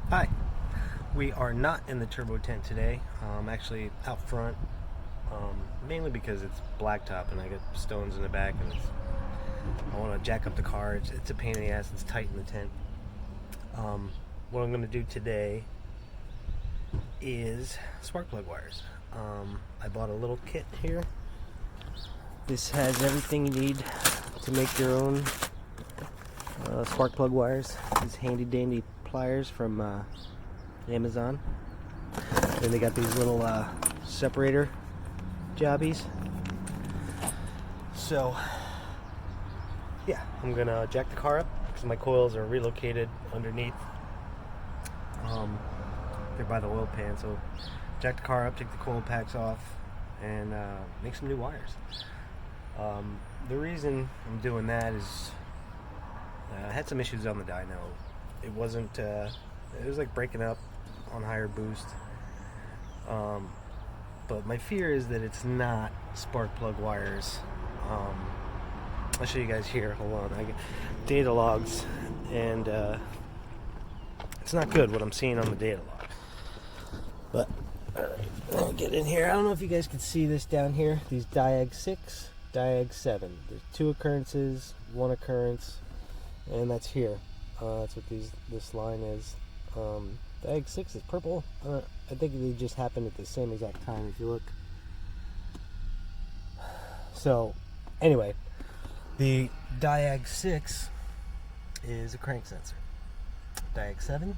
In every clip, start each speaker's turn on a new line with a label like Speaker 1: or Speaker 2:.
Speaker 1: Hi, we are not in the turbo tent today. Actually out front, mainly because it's blacktop and I got stones in the back and I want to jack up the car. It's a pain in the ass. It's tight in the tent. What I'm going to do today is spark plug wires. I bought a little kit here. This has everything you need to make your own spark plug wires. These handy dandy pliers from Amazon. Then they got these little separator jobbies. So yeah, I'm gonna jack the car up because my coils are relocated underneath. They're by the oil pan, so jack the car up, take the coil packs off, and make some new wires. The reason I'm doing that is I had some issues on the dyno. It wasn't, it was like breaking up on higher boost. But my fear is that it's not spark plug wires. I'll show you guys here. Hold on. I get data logs, and it's not good what I'm seeing on the data log. But I'll get in here. I don't know if you guys can see this down here. These diag 6, diag 7. There's 2 occurrences, 1 occurrence, and that's here. That's what this line is. Diag 6 is purple. I think they just happened at the same exact time if you look. So anyway, the diag 6 is a crank sensor. Diag 7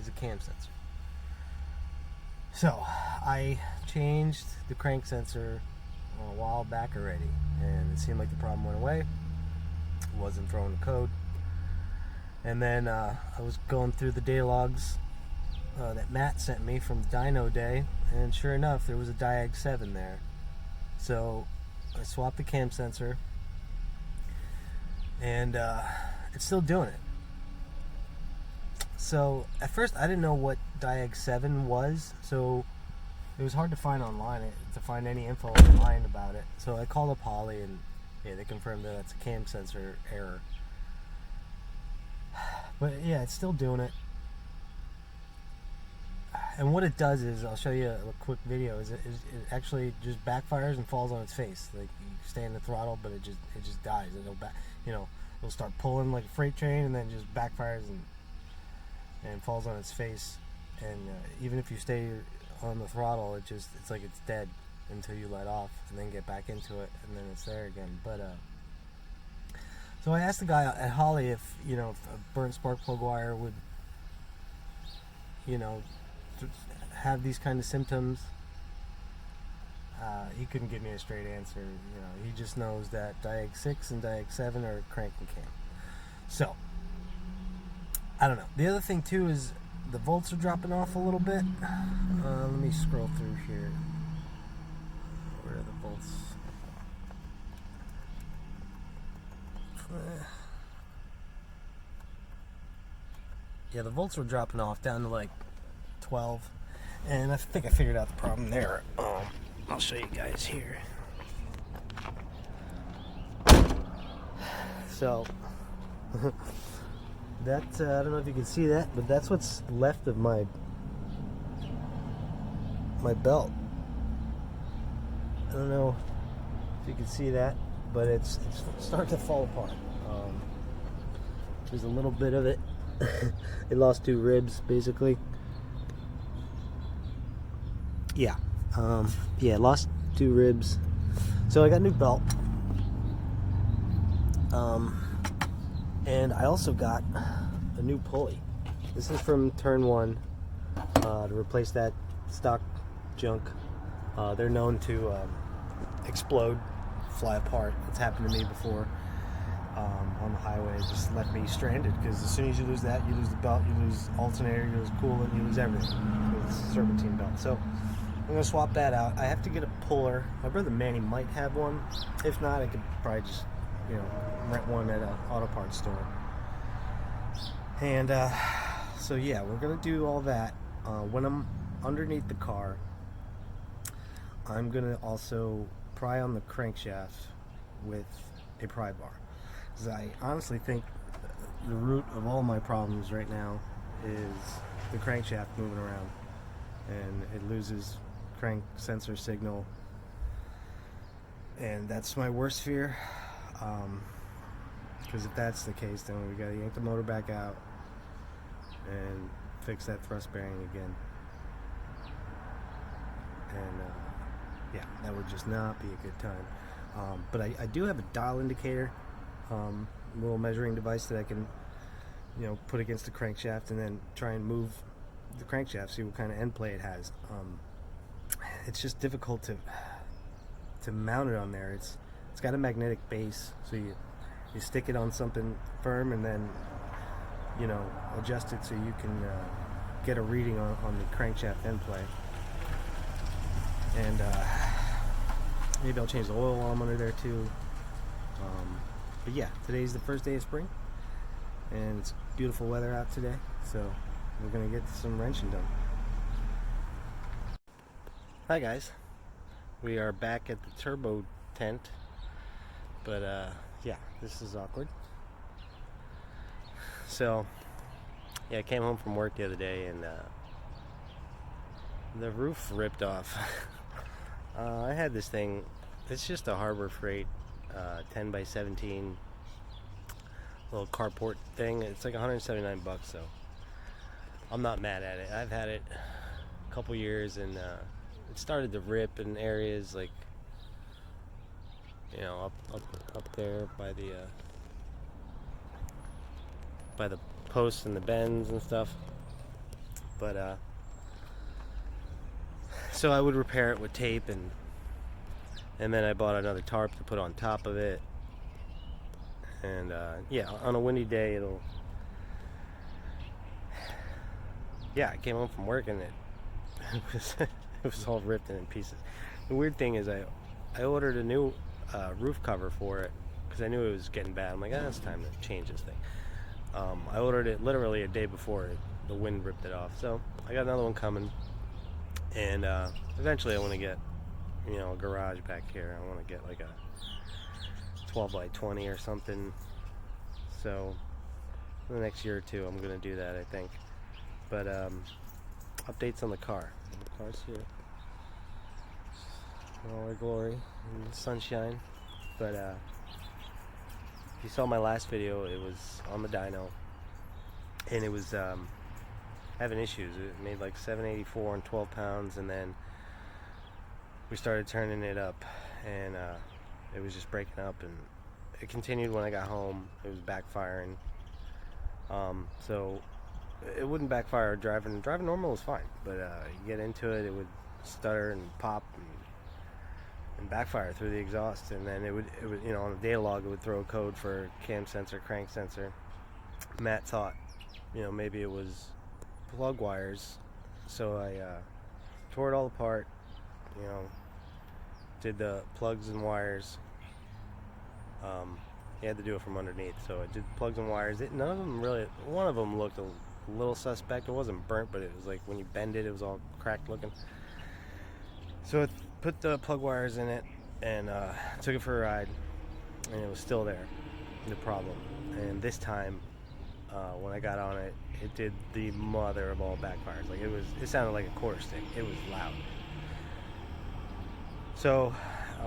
Speaker 1: is a cam sensor. So I changed the crank sensor a while back already, and it seemed like the problem went away. It wasn't throwing the code. And then I was going through the data logs that Matt sent me from Dyno Day, and sure enough, there was a diag 7 there. So I swapped the cam sensor, and it's still doing it. So at first I didn't know what diag 7 was, so it was hard to find online, to find any info online about it. So I called up Holly, and yeah, they confirmed that it's a cam sensor error. But yeah, it's still doing it. And what it does is, I'll show you a quick video, is it actually just backfires and falls on its face. Like, you stay in the throttle, but it just dies. It'll start pulling like a freight train, and then just backfires and falls on its face. And even if you stay on the throttle, it's like it's dead until you let off and then get back into it, and then it's there again. But so I asked the guy at Holly if a burnt spark plug wire would have these kind of symptoms. He couldn't give me a straight answer. He just knows that diag 6 and diag 7 are crank and cam. So I don't know. The other thing too is the volts are dropping off a little bit. Let me scroll through here. Where are the volts? Yeah, the volts were dropping off down to like 12, and I think I figured out the problem there. I'll show you guys here. So that I don't know if you can see that, but that's what's left of my belt. I don't know if you can see that, but it's starting to fall apart. There's a little bit of it. It lost 2 ribs basically. Yeah, lost 2 ribs. So I got a new belt. And I also got a new pulley. This is from Turn 1 to replace that stock junk. They're known to explode, fly apart. It's happened to me before on the highway. It just left me stranded, because as soon as you lose that, you lose the belt, you lose alternator, you lose coolant, you lose everything. It's a serpentine belt. So I'm going to swap that out. I have to get a puller. My brother Manny might have one. If not, I could probably just rent one at an auto parts store. And so yeah, we're gonna do all that. When I'm underneath the car, I'm gonna also pry on the crankshaft with a pry bar, because I honestly think the root of all my problems right now is the crankshaft moving around, and it loses crank sensor signal, and that's my worst fear. Because if that's the case, then we gotta yank the motor back out and fix that thrust bearing again. And yeah, that would just not be a good time. But I do have a dial indicator, little measuring device that I can, put against the crankshaft and then try and move the crankshaft, see what kind of end play it has. It's just difficult to mount it on there. It's got a magnetic base, so you stick it on something firm and then adjust it so you can get a reading on the crankshaft end play. And maybe I'll change the oil while I'm under there too. But yeah, today's the first day of spring, and it's beautiful weather out today, so we're gonna get some wrenching done. Hi guys, we are back at the turbo tent, but yeah, this is awkward. So yeah, I came home from work the other day and the roof ripped off. I had this thing, it's just a Harbor Freight 10 by 17 little carport thing. It's like 179 bucks, so I'm not mad at it. I've had it a couple years, and it started to rip in areas like up there by the posts and the bends and stuff. But so I would repair it with tape, and then I bought another tarp to put on top of it. And yeah, on a windy day I came home from work and it was all ripped in pieces. The weird thing is I ordered a new roof cover for it because I knew it was getting bad. I'm like, it's time to change this thing. I ordered it literally a day before the wind ripped it off, so I got another one coming. And eventually I want to get a garage back here. I want to get like a 12 by 20 or something. So in the next year or two I'm going to do that, I think. But updates on the car. The car's here in all our glory and sunshine. But if you saw my last video, it was on the dyno, and it was having issues. It made like 784 and 12 pounds, and then we started turning it up, and it was just breaking up, and it continued when I got home. It was backfiring. So it wouldn't backfire driving normal was fine, but you get into it, it would stutter and pop and backfire through the exhaust, and then it would on a data log it would throw a code for cam sensor, crank sensor. Matt thought maybe it was plug wires, so I tore it all apart, did the plugs and wires. You had to do it from underneath, so I did plugs and wires. None of them really, one of them looked a little suspect. It wasn't burnt, but it was like when you bend it, it was all cracked looking. So I put the plug wires in it and took it for a ride, and it was still there, the problem. And this time when I got on it, it did the mother of all backfires. Like it sounded like a quarter stick. It was loud. So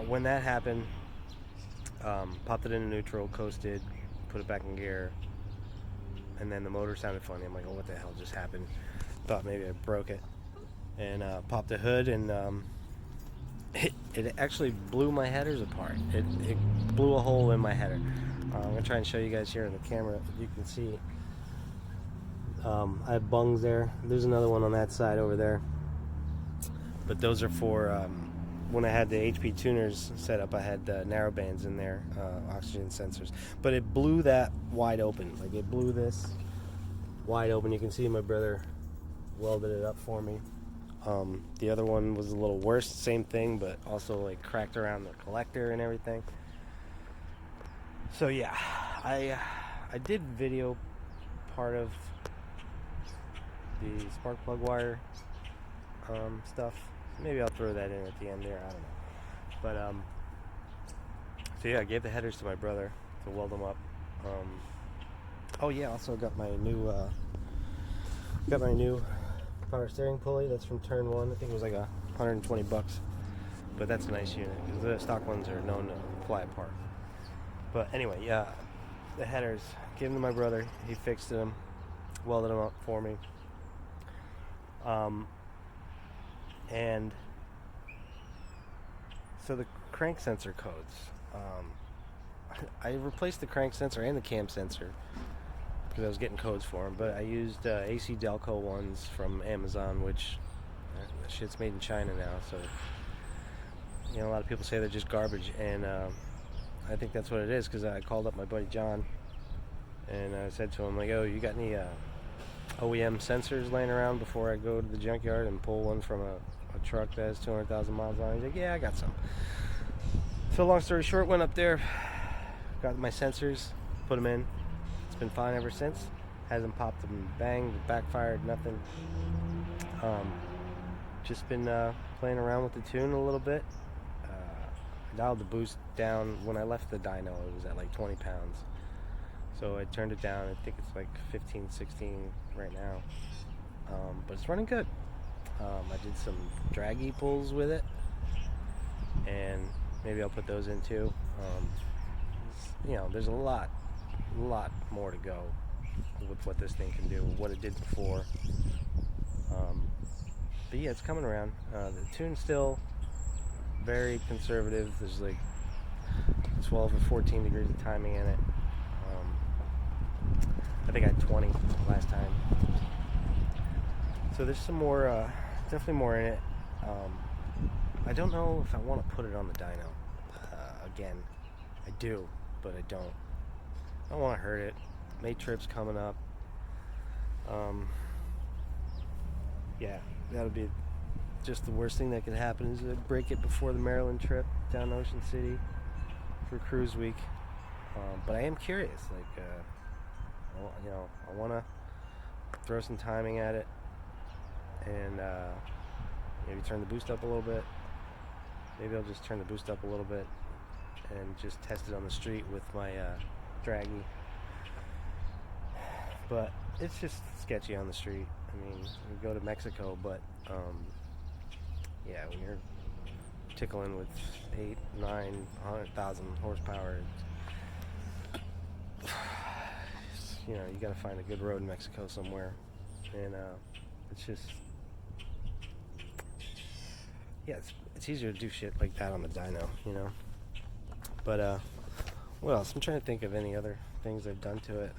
Speaker 1: when that happened, popped it into neutral, coasted, put it back in gear, and then the motor sounded funny. I'm like, oh, what the hell just happened? Thought maybe I broke it, and popped the hood, and it actually blew my headers apart. It blew a hole in my header. I'm gonna try and show you guys here in the camera. You can see I have bungs there. There's another one on that side over there, but those are for when I had the HP tuners set up. I had narrow bands in there, oxygen sensors, but it blew that wide open. Like it blew this wide open. You can see my brother welded it up for me. The other one was a little worse, same thing, but also like cracked around the collector and everything. So yeah, I did video part of the spark plug wire stuff. Maybe I'll throw that in at the end there, I don't know. But so yeah, I gave the headers to my brother to weld them up. Oh yeah, also got my new Got my new power steering pulley. That's from Turn 1. I think it was like $120, but that's a nice unit because the stock ones are known to fly apart. But anyway, yeah, the headers, gave them to my brother. He fixed them, welded them up for me. And so the crank sensor codes. I replaced the crank sensor and the cam sensor because I was getting codes for them, but I used AC Delco ones from Amazon, which that shit's made in China now, so you know, a lot of people say they're just garbage, and I think that's what it is, because I called up my buddy John and I said to him, like, oh, you got any OEM sensors laying around before I go to the junkyard and pull one from a truck that has 200,000 miles on it? He's like, yeah, I got some. So long story short, went up there, got my sensors, put them in. It's been fine ever since. Hasn't popped and banged, backfired, nothing. Just been playing around with the tune a little bit. I dialed the boost down. When I left the dyno, it was at like 20 pounds. So I turned it down. I think it's like 15, 16 right now. But it's running good. I did some draggy pulls with it, and maybe I'll put those in too. You know, there's a lot more to go with what this thing can do, what it did before. But yeah, it's coming around. The tune's still very conservative. There's like 12 or 14 degrees of timing in it. I think I had 20 last time. So there's some more, definitely more in it. I don't know if I want to put it on the dyno. Again, I do, but I don't. I don't want to hurt it. May trip's coming up. Yeah, that'll be just the worst thing that could happen is to break it before the Maryland trip down Ocean City for cruise week. But I am curious, like, you know, I want to throw some timing at it and maybe turn the boost up a little bit. Maybe I'll just turn the boost up a little bit and just test it on the street with my draggy. But it's just sketchy on the street. I mean, we go to Mexico, but yeah, when you're tickling with 8, 9, 100,000 horsepower, you know, you got to find a good road in Mexico somewhere, and it's just, yeah, it's easier to do shit like that on the dyno, you know. But what else? I'm trying to think of any other things I've done to it.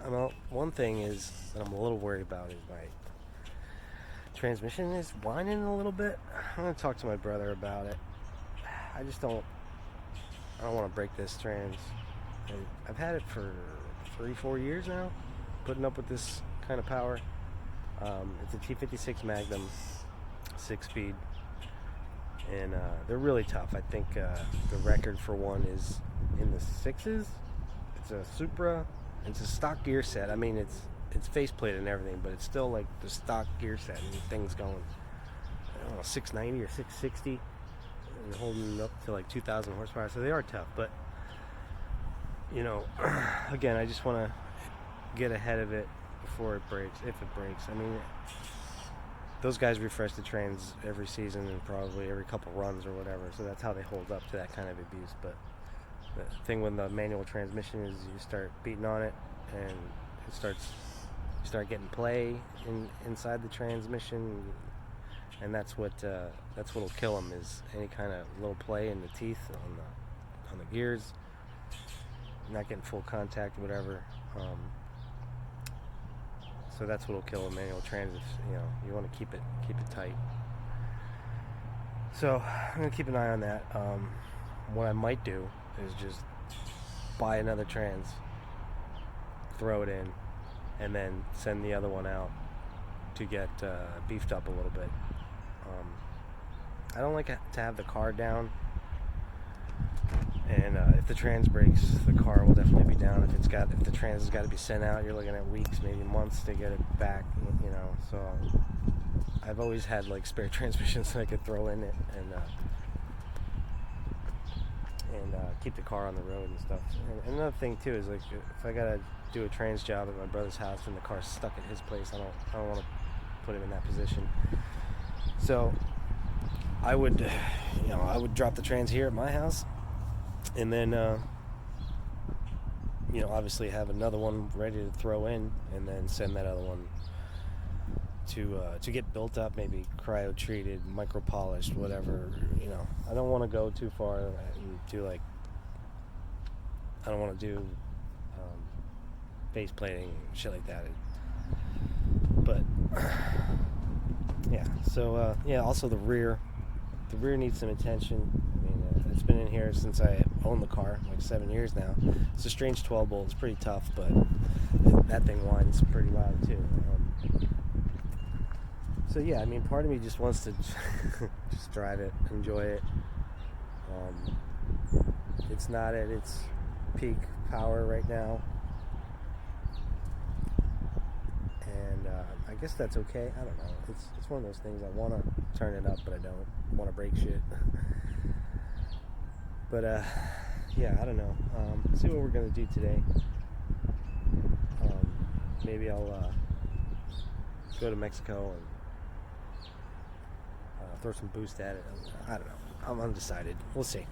Speaker 1: One thing is that I'm a little worried about is my transmission is whining a little bit. I'm gonna talk to my brother about it. I don't want to break this trans. I've had it for 3-4 years now, putting up with this kind of power. It's a T56 Magnum 6-speed, and they're really tough. I think the record for one is in the 6s. It's a Supra. It's a stock gear set. I mean, it's faceplated and everything, but it's still like the stock gear set, and the thing's going, I don't know, 690 or 660, and holding up to like 2,000 horsepower. So they are tough, but you know, again, I just want to get ahead of it before it breaks, if it breaks. I mean, those guys refresh the trans every season and probably every couple runs or whatever, so that's how they hold up to that kind of abuse. But the thing with the manual transmission is you start beating on it and you start getting play inside the transmission, and that's what'll kill them, is any kind of little play in the teeth on the gears, not getting full contact or whatever. So that's what'll kill a manual trans. You know, you want to keep it tight. So I'm gonna keep an eye on that. What I might do is just buy another trans, throw it in, and then send the other one out to get beefed up a little bit. I don't like to have the car down, and if the trans breaks, the car will definitely be down. If the trans has got to be sent out, you're looking at weeks, maybe months to get it back, you know. So I've always had like spare transmissions that I could throw in it and keep the car on the road and stuff. And another thing too is, like, if I gotta do a trans job at my brother's house and the car's stuck at his place, I don't want to put him in that position. So I would, I would drop the trans here at my house, and then, obviously have another one ready to throw in, and then send that other one to get built up, maybe cryo treated, micro polished, whatever. I don't want to go too far and do I don't want to do face plating, shit like that. But yeah, so also the rear needs some attention. I mean, it's been in here since I owned the car, like 7 years now. It's a strange 12 bolt. It's pretty tough, but that thing whines pretty loud too. So yeah, I mean, part of me just wants to just drive it, enjoy it. It's not at its peak power right now, and I guess that's okay. I don't know. It's one of those things. I want to turn it up, but I don't want to break shit. But yeah, I don't know. See what we're gonna do today. Maybe I'll go to Mexico and throw some boost at it. I don't know. I'm undecided. We'll see.